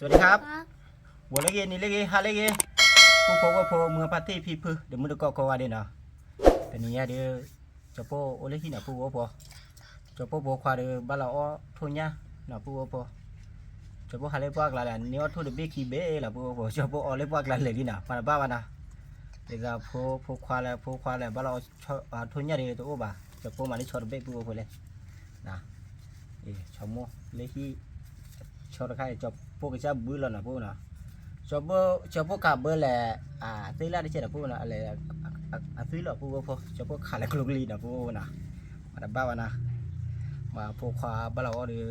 สวัสดีครับวัวเล็กนี่เล็กฮาเล็กผู้พบว่าพอเมื่อปาร์ตี้พี่พื้เดี๋ยวมือก็ว่าเดี๋ยวนะแต่นี้เดี๋ยวจะพอโอเล็กที่หน้าผู้ว่าพอจะพอบัวควาเดี๋ยวบ้านเราอ้อทุ่งหญ้าหน้าผู้ว่าพอจะพอฮาเล็กว่ากันแล้วเนี่ยว่าทุ่งเด็กขี้เบ้ละผู้ว่าพอจะพอโอเล็กว่ากันเลยที่หน้าปานบ้าวันนะเดี๋ยวพอควาแล้วบ้านเราทุ่งหญ้าเดี๋ยวตัวบ้าจะพอมันนี่ชอบเบ้ผู้ว่าพอเลยนะชอบมั่วเล็กที่ชอบใครจะพวกจะบื้อแล้วนะพวกนะชอบพวกกับเบอร์แหละตีละที่เจ็ดนะพวกนะอะไรตีละพวกชอบพวกขาเล็กลุกลีนะพวกนะมาบ้าวันนะมาพวกขวาบ้าเราหรือ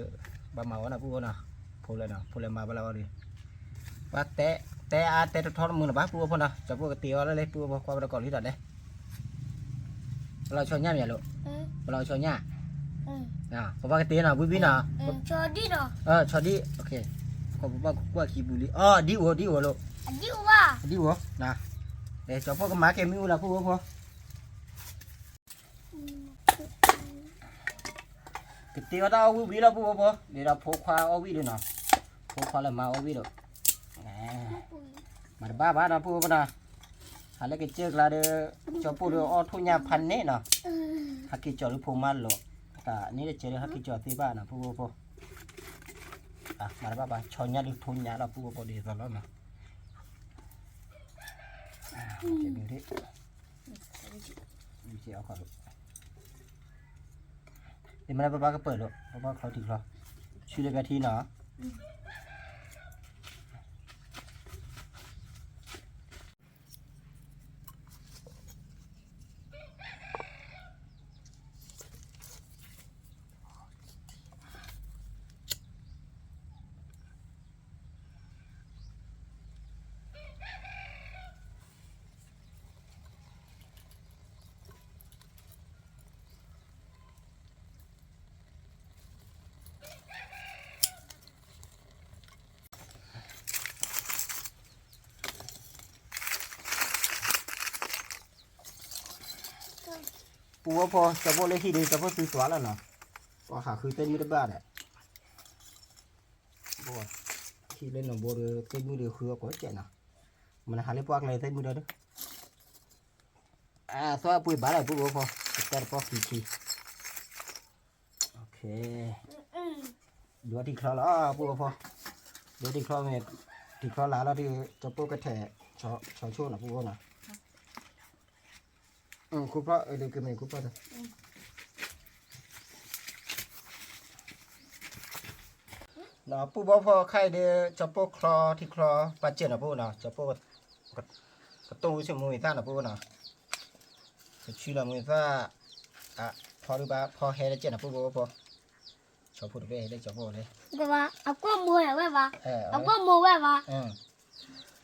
บ้ามาวันนะพวกนะพวกเลยนะพวกเลยมาบ้าเราหรือว่าแต่ทอดมือนะบ้าพวกนะชอบพวกตีอะไรเลยพวกความเราก่อนที่ตัดเลยเราชอบย่าเนี่ยลูกเราชอบย่าเพราะว่าตีนะวิ่งนะชอดีเนาะชอดีโอเคขอบคุณว่าขี้บุหรี่ดีหัวลูกดีว่าดีหัวนะเดี๋ยวจะพวกกับหมาเกมิวละพวกพอกตีว่าเราวิ่งละพวกเดี๋ยวเราพกควาเอาวิ่งด้วยนะพกควาแล้วมาเอาวิ่งด้วยมาบ้านะพวกนะหาเล็กเจ๊กละเดี๋ยวจะพวกเดี๋ยวเอาทุ่งหญ้าพันเน่นะฮักกี้จอดหรือพงมันหรอกนี่เดี๋ยวเจอฮักกี้จอดที่บ้านนะพวกมาบ้าชอนหญ้าหรือทุ่งหญ้าเราพวกเดี๋ยวตลอดนะเก็บอยู่ที่อยู่ที่เอาก่อนลูกเดี๋ยวมาบ้าก็เปิดลูกบ้าเขาถึงเขาชื่อเรียกทีเนาะปูว่าพอจะพอเลยที่ดีจะพอซื้อตัวแล้วเนาะพอหาคือเต้นมือได้บ้านเนี่ยพอที่เล่นหนองบัวเต้นมือเดียวคือก็เจ๋งนะมันหาเล็บปากเลยเต้นมือเดียวสวัสดีปุ้ยบ้านเลยปูว่าพอแต่พอขี้โอเคดูที่คลอแล้วปูว่าพอดูที่คลอเนี่ยที่คลอแล้วที่จะปูกระแทกชอช่วงนะปูว่านะคุปะเดี๋ยวกินไม่คุปะเลยนะปูบอกพอใครเดี๋ยวจะปูคลอที่คลอปัจเจนะปูนะจะปูกระตุ้งวิชมือท่านะปูนะชื่อละมือท่าพอหรือเปล่าพอเฮได้เจนะปูบอกพอชอบพูดไปได้จะปูเลยว่าเอาก้มมืออย่างไรวะเอาก้มมือไว้วะ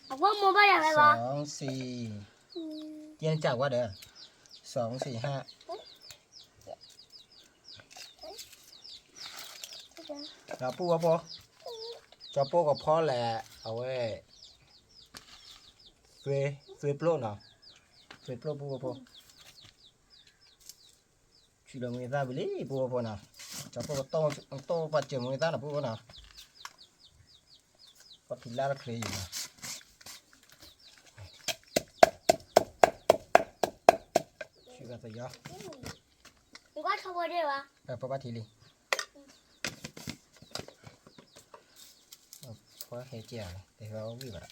เอาก้มมือไว้อย่างไรวะ2 4เย็นจากว่าเด้อ2 4 5เราปูว่าพอจะปูกับพ่อแหละเอาไว้เฟยโปรเนาะเฟยโปรปูว่าพอชื่อเราไม่ทราบเลยปูว่าพอนะจะปูกับโตปัจเจไม่ทราบนะปูว่านะก็ทิ้งแล้วเคลียร์อยู่นะชื่อกันซะยะมึงก็ทำอะไรวะปะทีลีเพราะเฮเจียแต่เราวิ่งแบบ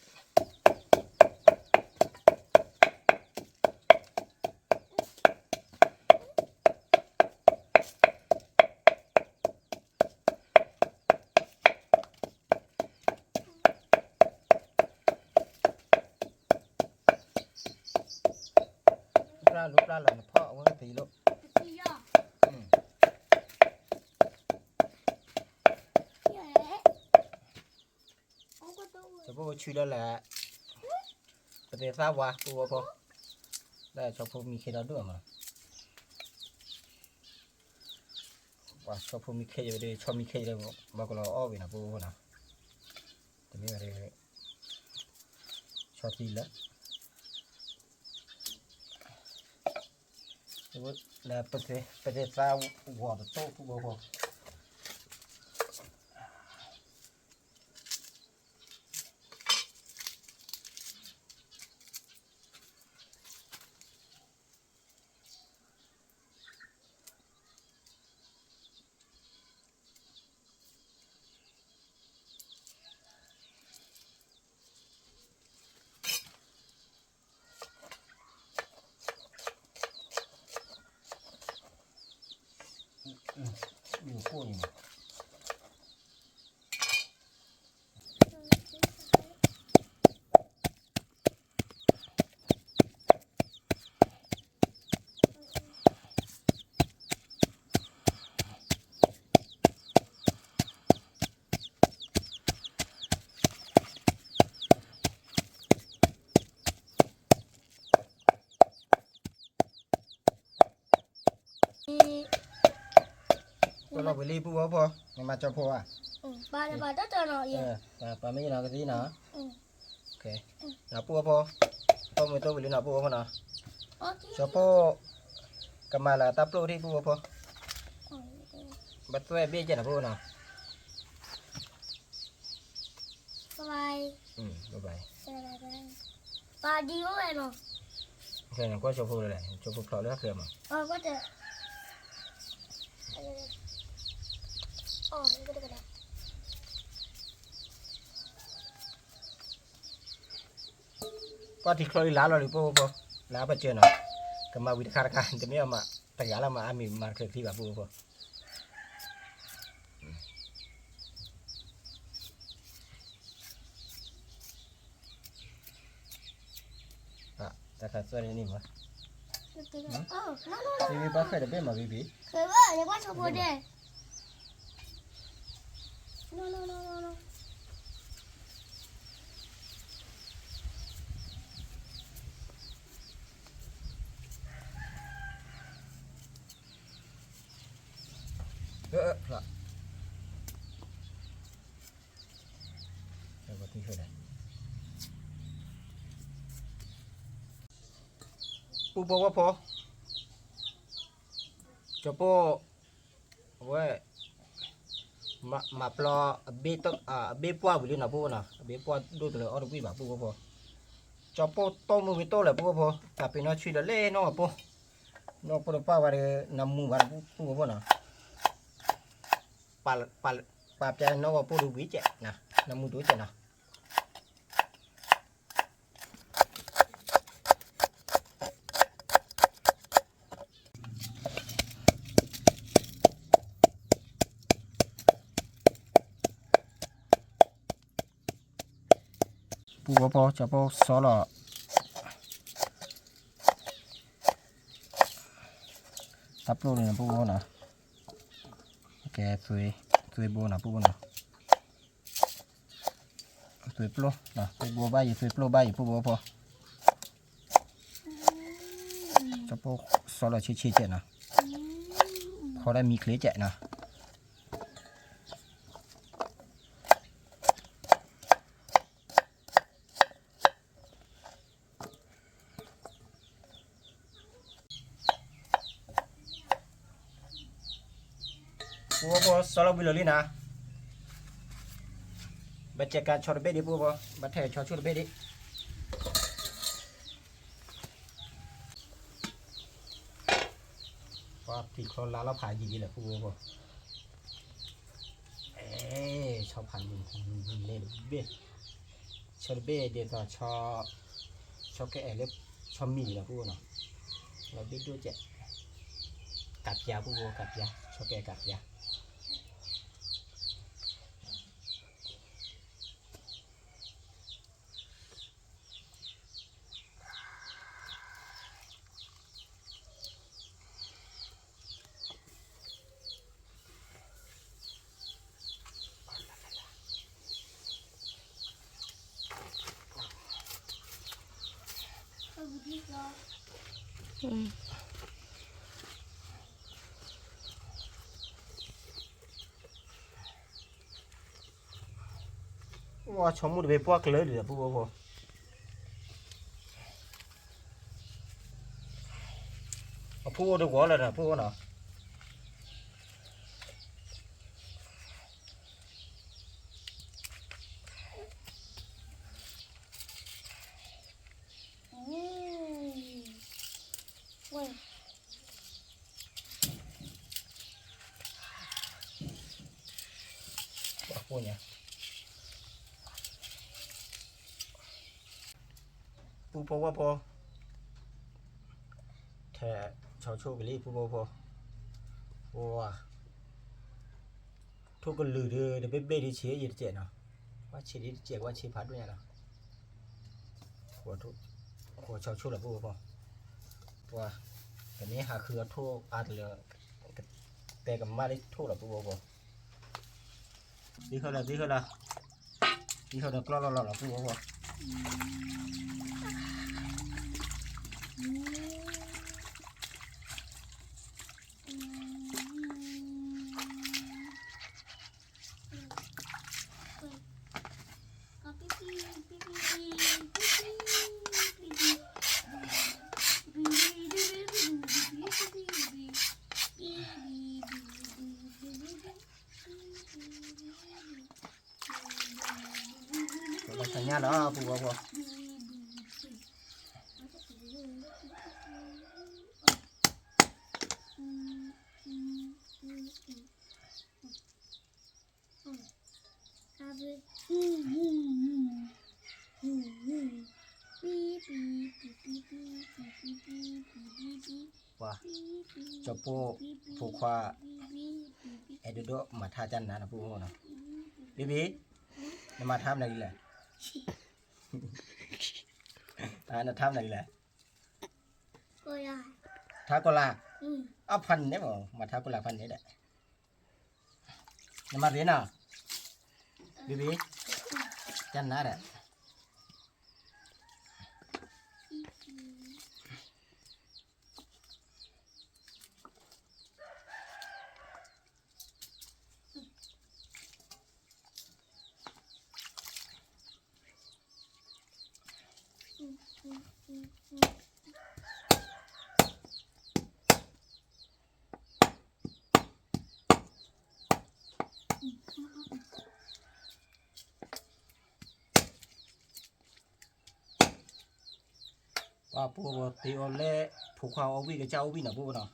ลูกปลาหล่นพ่อเอาไว้ตีลูกจะพูดชื่อแล้วแหละประเดี๋ยวทราบว่าตัวพอได้ชอบพูดมีเคแล้วด้วยมั้งว่าชอบพูดมีเคอยู่ดีชอบมีเคเลยบอกเราอ้อวินะพูดนะแต่ไม่อะไรชอบตีแล้วแล้วประเดี๋ยวทราบว่าโต๊ะพูดพอ ก็เราไปรีปูพอมาจะพออ่ะ ปลาเดี๋ยวปลาต้องเจอหน่อยปลาไม่นอนกันทีนะโอเคหนาปูพอต้มไปต้มไปเลยหนาปูพอนะจะพอกำมาละตับโลที่ปูพอบัดตัวเบี้ยจะหนาปูนะบายบายปลาดีมากเลยเนาะโอเคงั้นก็จะพูดเลยจะพูดเพราะเรื่องเคลื่อนมั้งก็จะนี่ก็ได้ก็ที่คลอยล้าเราหรือปูพอล้าไปเจอเนาะก็มาวิธีการการจะไม่เอามาแต่ยาละมามีมาเคลื่อนที่แบบปูพอแต่ขาดส่วนนี้มั้ยบีบ้าเคยได้เป็นมาบีเคยว่าเดี๋ยวว่าชอบพูดเด้no là đây có tí hơi này pu po po cho po vậy mà plo bê tông bê qua với nào po nào bê qua đôi từ ở đâu quý bảo pu po cho po tôm với tô là pu po tapi nó chui là lên nó po nó po pa vào nằm mù vào pu po nào pa cha nó vào po đủ quý chạy nè nằm mù túi chạy nào pu po cho po xó lọ tắp luôn này pu po nè ok tui bo nè pu po nè tui plo nè tui bo bay tui plo bay pu po cho po xó lọ chia chạy nè khó đây mi khế chạy nè pu solo bilo lina baca kan chor be di pu bathe chor be diว่าที่คลอนลาแล้วผายดีแหละpuชอบพันเล่นเบ้ชอเบ้เดี๋ยวก็ชอแกเล็บชอมีแหละpuเนาะเราบิ๊กด้วยเจ๊กัดยาpuกัดยาชอแกกัดยาว่าชมมุดไปพวกเลยหรือpu pu được quá là pu nào pu nhỉ pu po thẻ cháu chô cái ly pu po wow thu con lử đưa để bê đi chế gì trẻ nào quá chế đi trẻ quá chế phá đuôi nào của cháu chô là pu po wow cái này hà khứa thu là cái mà đi thu là pu po đi thôi là lo pu po อสัญญาแล้วปูพอว่าเจ้าปูผูกควาเอเดโดมาท่าจันนะปูนะบีมาทำอะไรแหละน่ะทำอะไรแหละท้ากุลาเอาพันเนี่ยมั้งมาท้ากุลาพันเนี่ยแหละมาเรียนอ่ะบีจันนะแหละว่าปูตีโอเล่ผูกคอเอาวิ่งกับเจ้าวิ่งนะปูเนาะ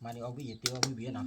มาเนี่ยเอาวิ่งตีเอาวิ่งเบี้ยเนาะ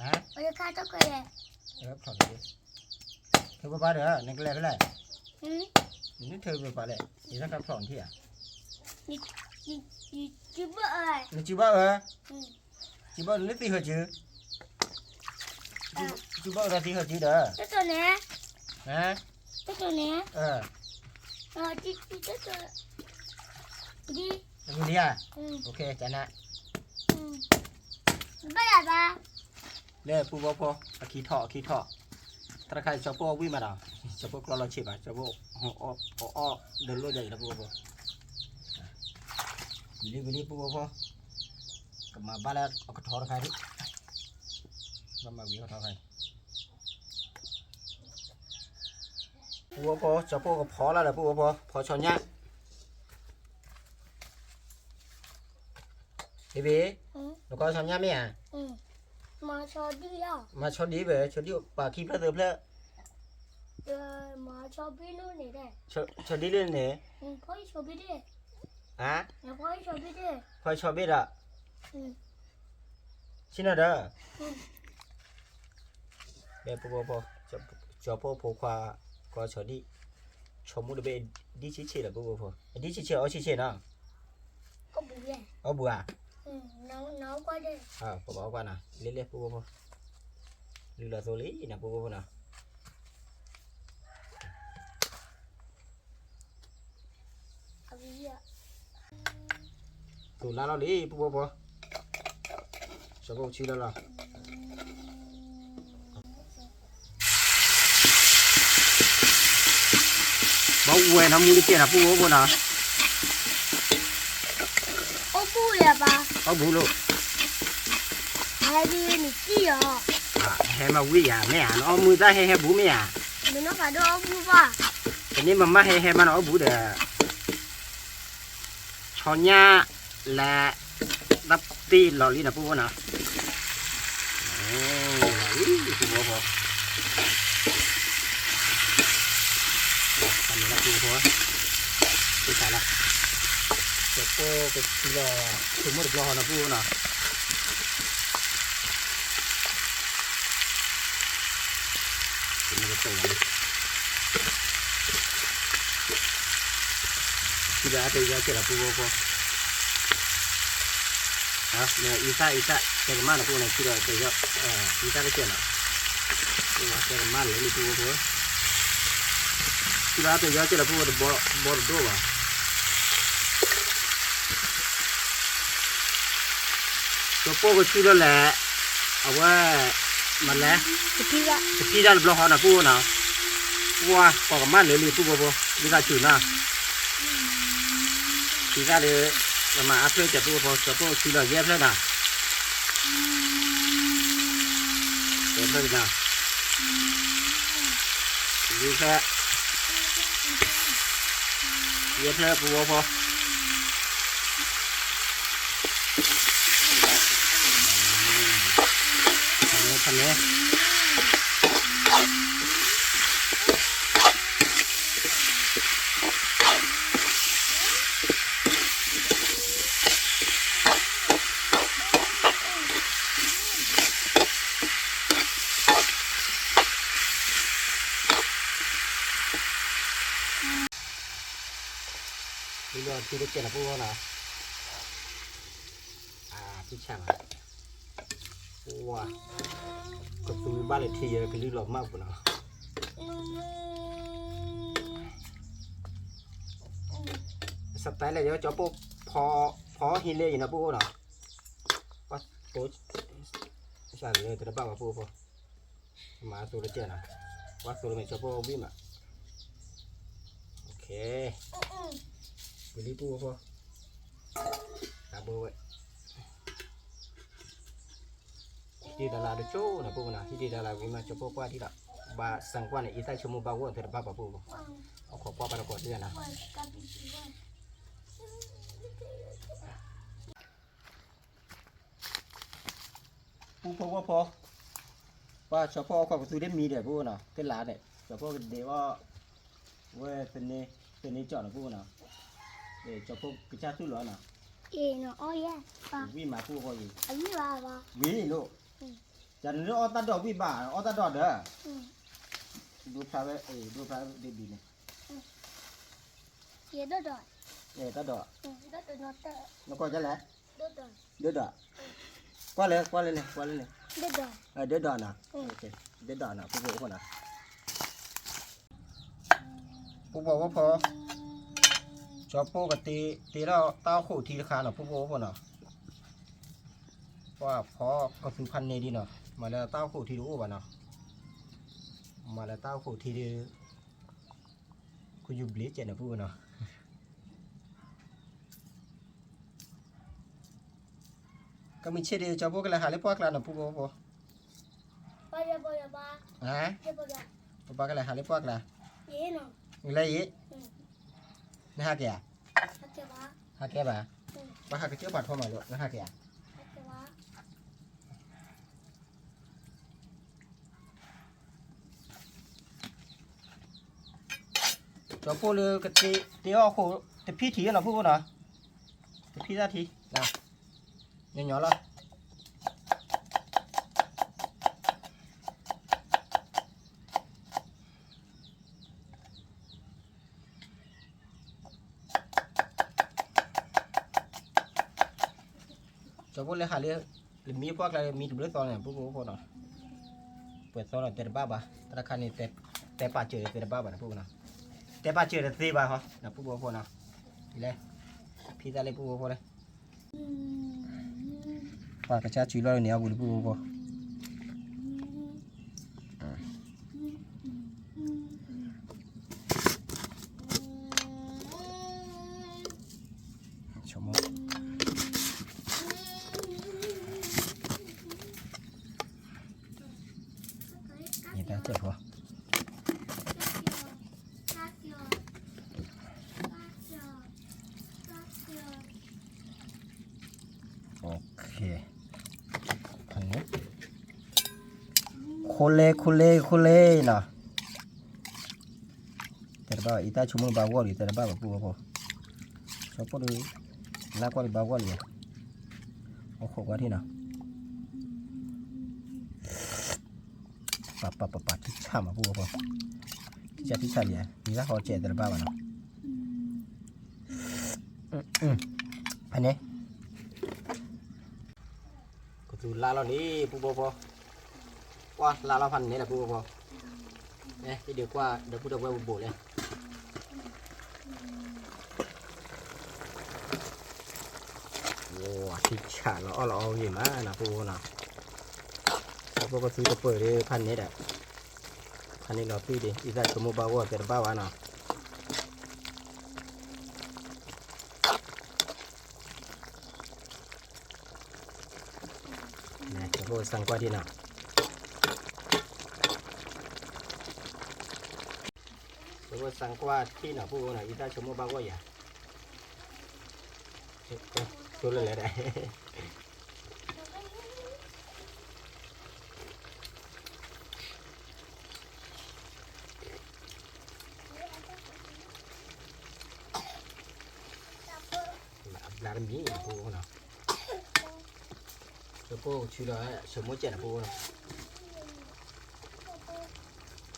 ฮะครับถอดดิเธอบ้าเด้อนี่ก็เลยนี่เธอไปป่ะเลยนี่ถ้ากับถอนที่อ่ะนี่จิบ้าจิบ้านี่ตีหัวจื้อจิบ้าอะไรตีหัวจื้อเด้อตัวนี้ฮะตัวนี้จิตัวดีดีอ่ะโอเคจันนะบ้าบ้าเล่ปูพอขี้ท่อตะไคร้ชอบพวกวิ่งมาดาวชอบพวกเราเฉียบอ่ะชอบพวกอ้อเดินรถใหญ่แล้วปูพอวิลีปูพอกลับมาบ้านแล้วเอากระถอใครดิมาวิ่งกระถอใครปูพอชอบพวกก็พอแล้วแหละปูพอชนเนี้ยบีแล้วก็ชนเนี้ยไหมอ่ะมาชอดีอ่ะมาชอดีเว้ยชอดีปากขี้เพลเพื่อมาชอบีนู่นนี่ได้ชอดีเรื่องไหนพ่อชอบีดิอะพ่อชอบีดิพ่อชอบีอ่ะชินน่ะเด้อเดี๋ยวพอจะพอควาก็ชอดีชอมุดเบดีชิเช่ละพอดีชิเช่เอาชิเช่นะก็บุญเอาบุญอ่ะน้องก็ได้พอบอกว่านะเลี้ยพอลือละโซลี่นะพอนะตัวละเราดิพอชอบชิลละบ่าวน้ำมือเกี่ยนะพอนะโอ้ปูเลยป่ะโอ้ปูลูกให้ดูนี่กี่อ่ะให้มาวิ่งอ่ะแม่อ่ะเอามือได้ให้บูแม่อ่ะไม่น้องก็ดูเอาบูป่ะอันนี้มันไม่ให้มันเอาบูเด้อช้อนยาและรับตีหล่อลิ้นนะปูนะโอ้หล่อลิ้นปูพออันนี้นะปูไปขายละเจ้าปูไปกิโลถึงหมดกล่องนะปูนะถึงหมดกล่องเลย ที่บ้านเตยเจอละปูพอเนี่ยอีซ่าแต่ก็มาละปูเนี่ยที่เราเตยอีซ่าได้เจอละปูว่าแต่ก็มาเลยปูพอที่บ้านเตยเจอละปูบอร์โดว่ะตัวปูก็ชื่อแล้วแหละเอาว่ามันแหละสกีด้านบล็อกหอนะปูนะว้าก็กำมันเลยปูพอดีละจุดนะที่ด้านเลยมาอัพเดทจากปูพอจะปูชื่อแล้วเยอะเลยนะเยอะเลยนะดีแค่เยอะเลยปูพอทำนี้นี่เราที่ได้เจอแล้วพูดว่านะพี่ช่างว้าก็คือบ้านเลขที่เป็นเรื่องหลอกมากกว่านะสไตล์อะไรเดี๋ยวจะปุ๊บพอฮิเล่อยู่นะปุ๊บนะว่าตัวใช่เลยแต่ละบ้านมาปุ๊บมาตัวละเจ้านะว่าตัวละไม่ชอบปุ๊บวิ่งมาโอเคไปรีบปุ๊บตาโบไว้ที่ดาราดูโจ้นะปุ๊บนะที่ดาราวิ่งมาชอบปุ๊บว่าที่ละบาสังกวานอีใต้ชั่วโมงบางวันแต่ละบ้านมาปุ๊บเอาขอปุ๊บไปละก่อนเดือนนะปุ๊บว่าชอบปุ๊บก็ประตูได้มีเดี๋ยวปุ๊บนะเต้นหลาเดี๋ยวชอบปุ๊บเดี๋ยวว่าเว้ยเป็นนี้จอดนะปุ๊บนะเดี๋ยวชอบปุ๊บกระชากตู้หล่อนะวิ่งมาปุ๊บพออยู่วิ่งลูกจันทร์ออตัดดอกวิ่งบ่าออตัดดอกเด้อดูพระเว้ยดูพระเด็ดดีเนี่ยตัดดอกแล้วก็จะแหละเด็ดดอกqua lên này đế đòn nào ok đế đòn nào phục vụ con nào phục vụ có cho po cái tí đó tao khổ thì khá là phục vụ con nào qua phó có thứ phân này đi nào mà là tao khổ thì đủ vào nào mà là tao khổ thì đi có dùng lý chạy nào phục vụ nàoก็มีเชื่อเดียวจะพวกอะไรหาเล็บพวกอะไรนะพวกพวกฮะพวกอะไรหาเล็บพวกอะไรอะไรยี่นี่ฮะแกฮะแกบ่าว่าฮะแกเชื่อปัดพอมาเลยนะฮะแกจะพวกเลยกติเดี๋ยวโหแต่พี่ถีนะพวกนะแต่พี่ได้ทีนะnhỏ lên cho bố lấy hạt lấy mì quắc lại mì đuổi to này bố nào ปิดto là tết ba bà ta khăn này tết ba chơi tết ba bà bố nào tết ba chơi là tết ba hả nào bố nào lấy phi ra lấy bố đây và cái cha chỉ lo nhiều bùn bùn bùn chấm mốt nhìn ta chạy qua ok khô lê nè terba ita cuma bawa di terba apa siapa dulu nak kau bawa ni oh kau ni nah papa kita mah apa kita lihat ni lah kau cek terba mana อันนี้ก็คือลาเรานี่ปูโบพอว่าลาเราพันนี้แหละปูโบพอเนี่ยเดี๋ยวกว่าเดี๋ยวปูเดี๋ยวไว้บุบเลยโอ้ที่ฉาเราเอาอยู่มานะปูนะแล้วปูก็ซื้อก็เปิดเลยพันนี้แหละพันนี้เราพี่ดิอีกได้สมุบาวแต่บ้าวะนะเนี่ยจะพูดสั่งกว่าดีนะจะพูดสั่งกว่าที่นะพูดนะอีกได้สมุบาวอย่าตัวเล็กๆได้làm gì nhỉ cô nào cho cô chưa đó sớm mua chén là cô nào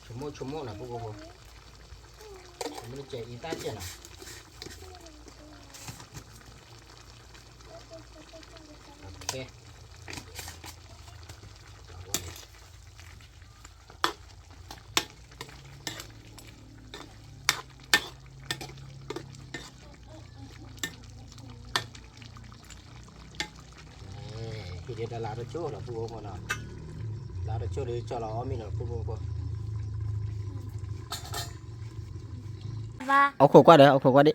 sớm mua là cô sớm mua chén ít ta chén nào ok thì để là được chỗ là phù hợp nào là được chỗ để cho nó mình là phù hợp và áo khổ quá đấy áo khổ quá đấy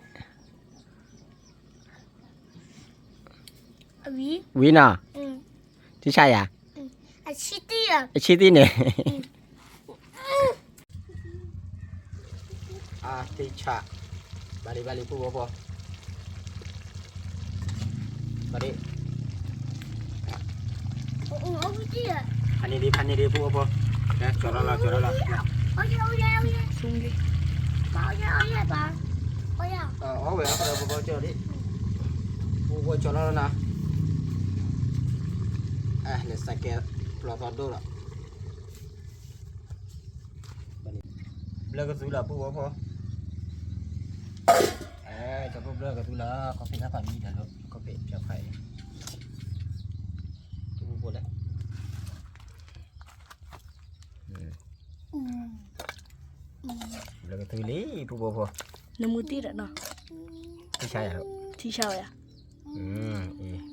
ví nào thì sai à chi ti này thì chả bali phù hợp bali Pani đi bu apa? Ya, coba lah. Sung đi. Bảo ya bà. Vậy apa dah coba đi. Bu coba lah. Ni sakit pelotot dulu lah. Belaga tu lah bu apa? Coba belaga tu lah. Kopi apa ni dah lo? Kopi siapa ni? Bu boleh. Belaga tu li bu apa? Nemu tidak no. Thì sai à? Thì sao ya?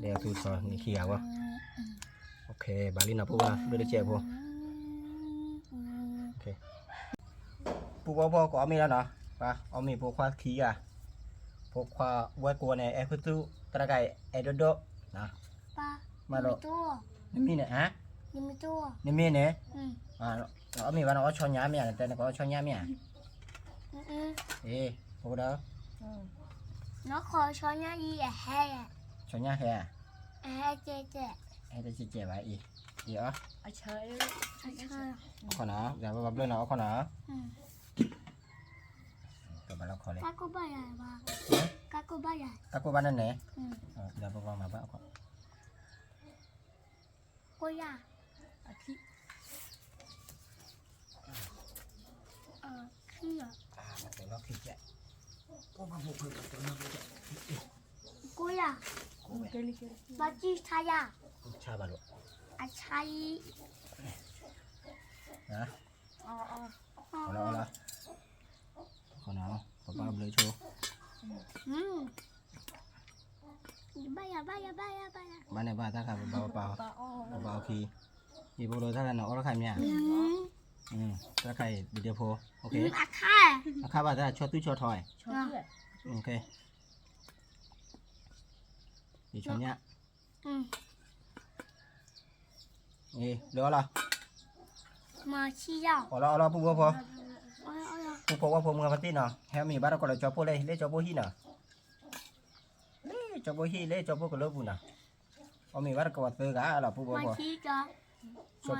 Đây là tôi cho ni kia quá. Ok, bà Linh nào bu ba, đưa đi chè bu. Ok. Bu ba có mi đó nè. Ba, mi bu khoa khí à. Bu khoa quay qua này em cứ tu, ta cái em đốt. Nè. Ba. Mà lo. Mi này hả? Mi này. Nó mi nó cho nhá mi à, tên nó có cho nhá mi à. Bu đó. Nó khó cho nhá gì à hay à? Cho nhá hay à? Chè. Hay ta chè vậy gì đó? Chơi. Con nó, giờ bấm lên nó con nó. Rồi bà lo khỏi lên. Các cô bay à bà? Các cô bay à? Các cô bán lên nè. Giờ bà vào mà bác con. Cô ya. Khi à? Để nó khi chạy. Cô ya. Bà chi thay à? Cha bà luôn. Thay. Hả? Còn nó. Còn nó. Còn bao lưới chô. Bay à. Bán này bà ta khả bao khi. Thì bộ đồ ta là nó khai nha. Ta khai video phô. Ok. Khai bà ta cho tôi cho thôi. Ok. Thì cho nhá. Đó là. Mà chi dạo. Lo bu phô. Bu phô qua phô mưa phát tin nào. Heo mình bắt đầu còn là cho phô đây, lấy cho phô hi nào. Cho phô hi, lấy cho phô cái lớp bùn nào. Mình bắt đầu từ gã là phô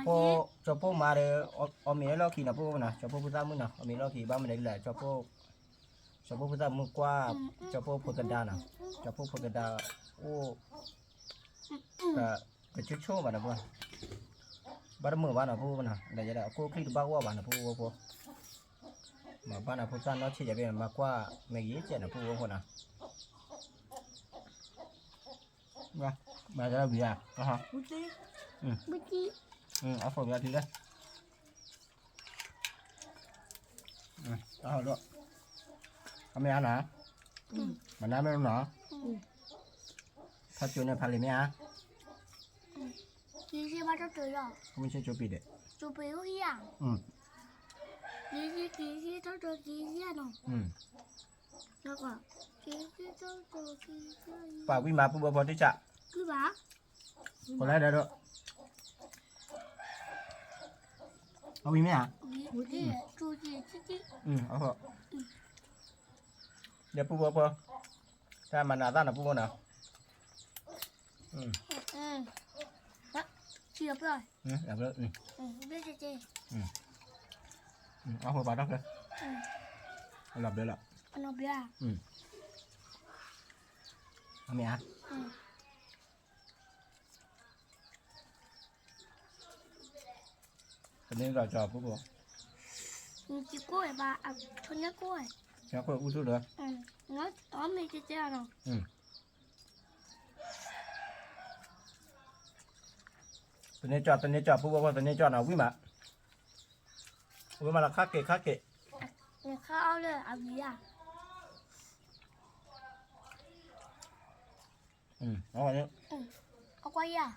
phô. Cho phô mà để mình lo khi nào phô nào, cho phô ra mưa nào. Mình lo khi ba mình đấy là cho phô ra mưa qua, cho phô cái đà nào. Cho phô cái đà. Cái chút chô mà nào phô. Bắt đầu mưa ba nào phô nào. Đây là cô khi bao qua ba nào phô. Mà ba nào phô ra nó chỉ để mà qua mấy cái chuyện nào phô nào. mà ra bì à đó hả bút đi áo phồng ra thì đấy đó được không mẹ ăn hả mà nãy mấy ông nó thật chuyện này phải lấy mẹ à chị sẽ bắt được rồi không sẽ chụp bì đấy chụp biểu hi à chị sẽ bắt được chị sẽ nó nó có chị sẽ bắt được chị sẽ bảo quy mà bố bố đi chợ cứ bác có lẽ đấy được ông đi mẹ à đi chú chị áo phồng để bố bố ra mà nào ra là bố nào đó chị được rồi làm được biết chị áo phồng vào đó kìa làm được rồi nó biết à mẹ à nên rồi cho bố bố chị cô ấy bà thôi nhá cô ấy cháu có uống thuốc được nó mình chị chơi nào Tên này cho bố bố tên này cho nào quý mà là khác kệ người khác đây à gì à đó rồi nhá có quay à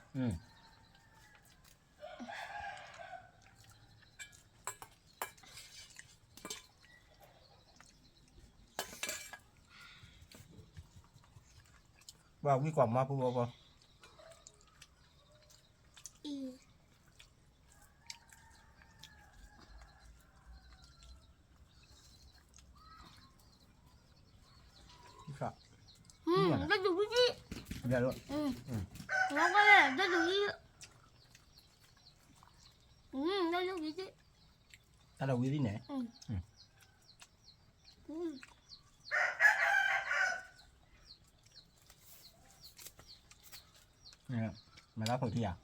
vào cái quả mà bố bố sợ nó dùng cái gì về luôn nó có thể nó dùng cái nó dùng cái gì ta đâu cái gì nè mày có phần thi à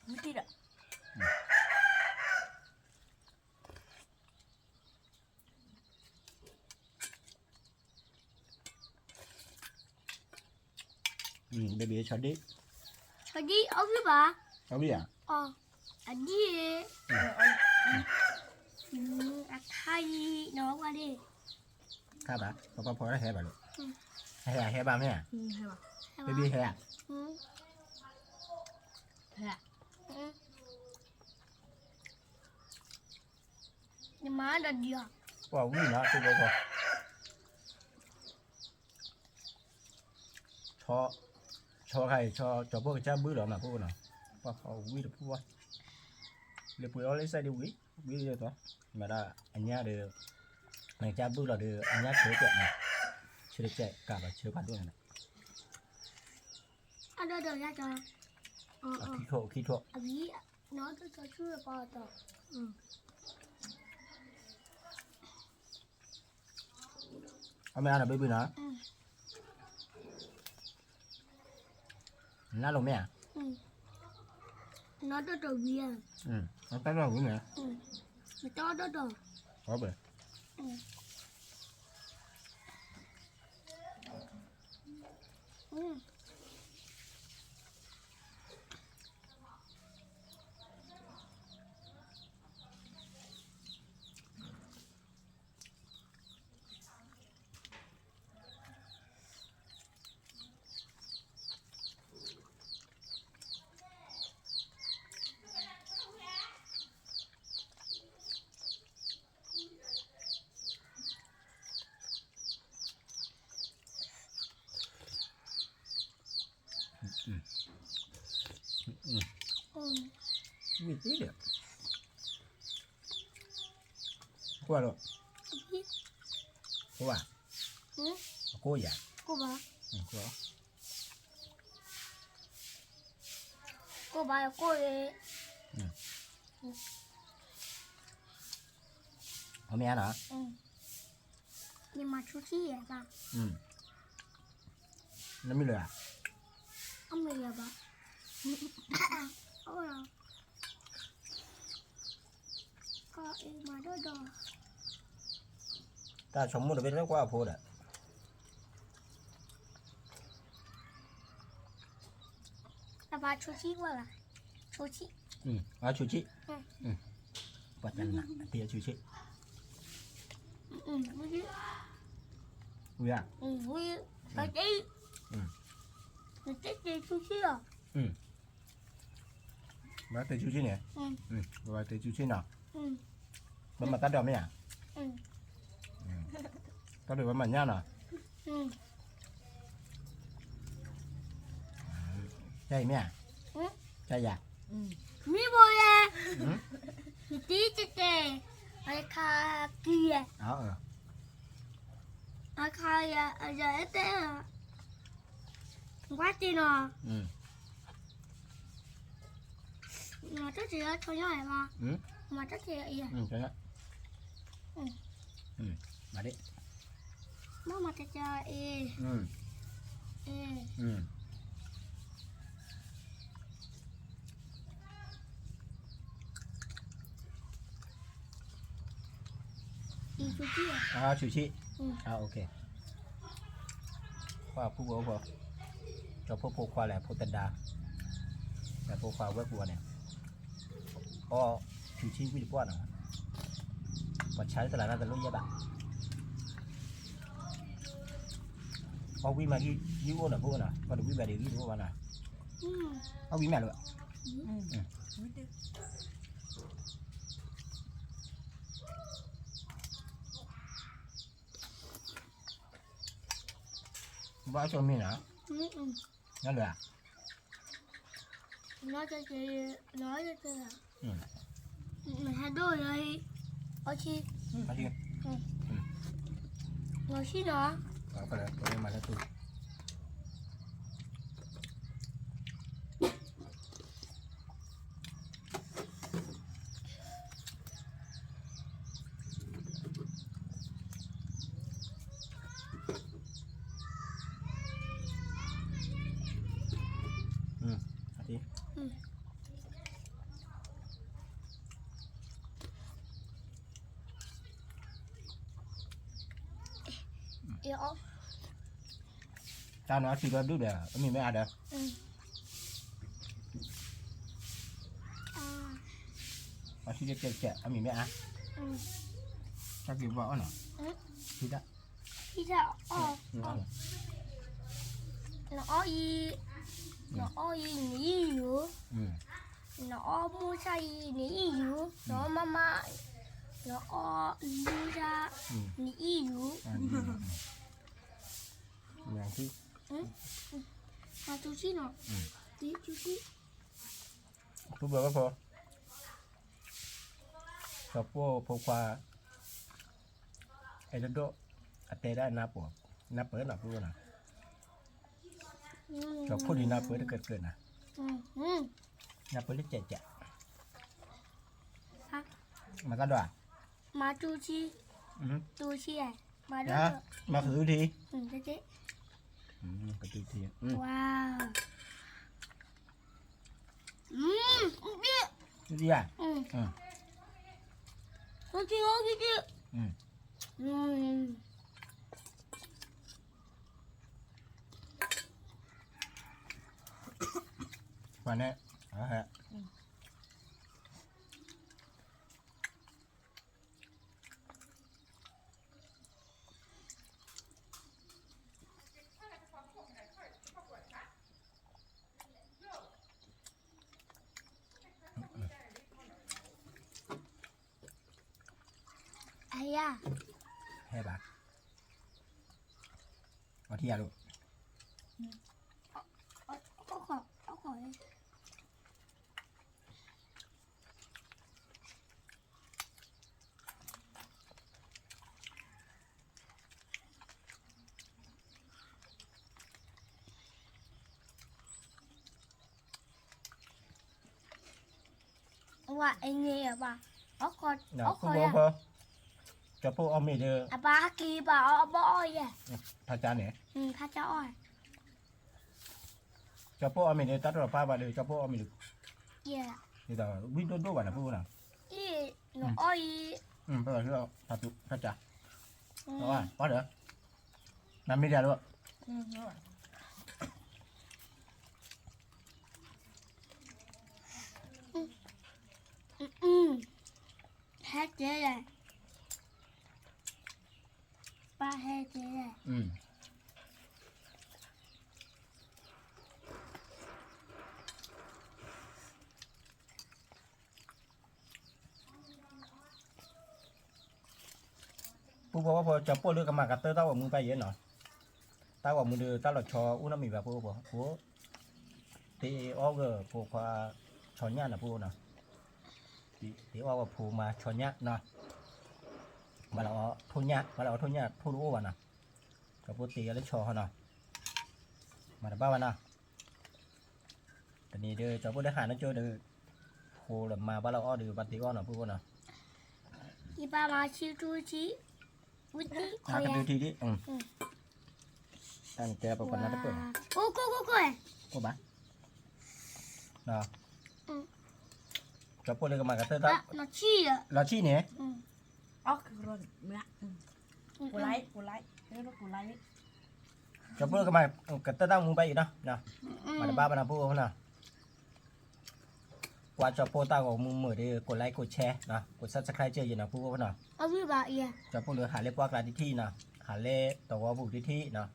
cái gì đó baby cho đi ông biết bà không biết à anh đi thay nó qua đi khác bà có phô ra hè bà luôn hè bà mẹ à baby hè à nhưng mà là gì à wow cái gì nó tôi bố cho hay cho bố cái cha bữa đó mà bố nào và họ quý được bố để bố lấy xe đi quý được đó mà đã anh nhá được này cha bữa là được anh nhá chơi chuyện này chưa được chạy cả và chưa phản luôn này anh đưa ra cho khí thổ gì nó cho chưa bao giờ ông mẹ là baby nó nó lồng mẹ à nó đưa đầu bia nó tắt rồi mẹ nó cho đưa đầu có bể vị tí được qua rồi cô à cô dạ cô bà cô là cô ấy ông mẹ hả nhưng mà chú chị à bà nó mới lừa à ông này là bà ôi à có em mà đôi đò ta sống một bên rất qua phố đấy 爸出去过了，出去。ชูชิ 嗯 ปัดนั่นนะเตียชูชิ 不是， เวีย 不是，我这，我这出去了。 มาเตะชูชิเนี่ย มาเตะชูชิเนาะ มันมาตัดดอกไหมอ่ะ ตัดดอกมันย่าเนาะ ใช่ไหมอ่ะใช่ยะ 没不呀？你第一次的，我看鸡， อ๋อ我看呀，呀的，我的呢，我这只要抽象来吧，我这只也， ใช่ละมาดิ 妈妈这只也，一出去， ชูชิโอเคว่าผู้บัวพอจะพวกพวกควาแหละพวกตันดาแต่พวกควาเวิร์กบัวเนี่ยก็ชูชิวิลิปวานะปัจจัยตลาดน่าจะลุ้นเยอะบ้างเอาวิมาที่ยูโอนะพวกน่ะก็ดูวิแบบเดียวที่พวกมันน่ะเอาวิมาเลยบ้าชมมีนะนั่นเลยอ่ะ 拿这只，拿这只，还多人，而且 มาที่ 我去拿， เอาไปเลยตัวนี้มาแล้วตัวอาทิ 有， จานนั้นสิก็ดูเดี๋ยวมีไม่อาเดี๋ยว เอาที่เจ๊ๆมีไม่อาถ้ากินว่าอ่ะเนาะที่ได้ 一条哦，那阿姨，那阿姨你有，那阿木下姨你有，那妈妈，那阿木下你有， อย่างที่ 那出去呢？对，出去。 ผู้บอกว่าพอชอบพวกควาไอ้โดอัตเตได้นับปวนับเปิดหนับรู้นะชอบพูดดีนับเปิดเกิดนะนับเปิดเจ๊มาก็ด้วย 马出去，出去哎，马这 นะ 个， มาคือที 这这， ก็ดูที 哇，这， ดีอ่ะ 出去哦，出去，嗯。 วันนี้เอาฮะ哎呀， ให้บ้าเอาที่อะลูก 好好嘞。ว่าไอ้เนี่ยป่ะเอาก่อน เนาะ เอา ผู้ ก่อน บอกพอจะพูดเอาไม่เจอ อ่ะป่ะกี่ป่ะเอาบ่อ้อยอ่ะ พระจานเนี่ย ถ้าจะอ้อย จะพูดเอาไม่เจอตัดเราป้าไปเลยจะพูดเอาไม่เลย เย่ นี่แต่วิ่งโดนๆวันนะพูดนะ อีหนูอ้อย ไปก่อนที่เราพระจานเอาว่าเดี๋ยวน้ำไม่ได้ด้วย hết thế rồi ba hết thế rồi ปูบอกว่าพอจะปูเลือกมากับเตอร์ต้าว่ามึงไปเยอะหน่อยต้าว่ามึงเดือต้าหลอดชออุ้นมีแบบปูบอกปูตีอ้อเกอปูพาชอนย่าน่ะปูเนาะตีอ้อว่าปูมาชอนย่าเนาะมาเราทุนย่าทุนอ้วนน่ะกับปูตีแล้วชอเขาเนาะมาแต่บ้าวันน่ะตอนนี้เดือจะปูได้หาแล้วเจอเดือปูหลับมาบ้านเราอ้อเดือบันตีอ้อเนาะปูเนาะ อีบ้ามาชิวชูชีวุ้นนี่คอย ดูทีดิตั้งใจประกันนั่นได้เปิด โอ้กู โอ้บ้าเนาะจะปูเลยกับมากับเตอร์ต้า nó chi à เราชี้เนี่ย อ๋อคือรถเมื่อกูไลเรื่องกูไล จะพูดกันมากับเต้าตั้งมึงไปอีกเนาะมาในบ้านมาพูดเขาเนาะกว่าจะพูดตั้งของมึงเหมือนดีกดไลค์กดแชร์นะกดซับสไครต์เจออยู่นะพูดเขาเนาะ ở với bà yên จะพูดเรือหาเล็บว่ากลางที่นะหาเล่ตัวบุกที่เนาะ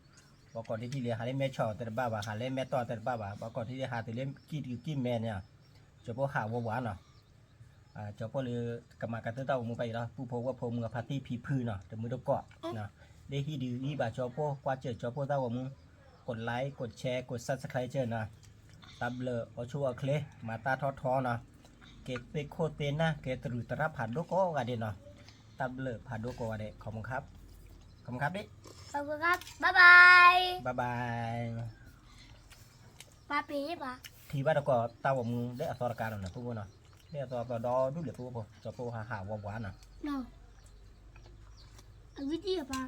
บอกก่อนที่เรียหาเล่แม่ชอแต่บ้าบ่าหาเล่แม่ต่อแต่บ้าบ่าบอกก่อนที่จะหาแต่เล่กี้แม่เนี่ยจะพูดหาวัวหวานเนาะจะพูดเรือกับมากับเต้ามึงไปแล้วผู้พบว่าพมึงกับพาร์ตี้พีพื้นเนาะแต่มือตะเกาะนะได้ที่ดีนี่บ่าจะพูดกว่าเจอจะพูดเต้าว่ามึงกดไลค์กดแชร์กดซับสไครต์เจอนะตับเลอเอาชัวเคลมาตาท้อนะเกตเปโคเตนะเกตรุตระผ่านโลโก้กันเดนาตับเลอผ่านโลโก้กันเดขอบคุณครับดิ ขอบคุณครับบ๊ายบาย บ๊ายบาย มาปีป่ะ ทีว่าเราก็เต้าว่ามึงได้อัตราการหน่อยพูดเนาะได้อัตราดอดูเดี๋ยวพูดจะพูดหาหวานๆนะ no เอาวิธีป่ะ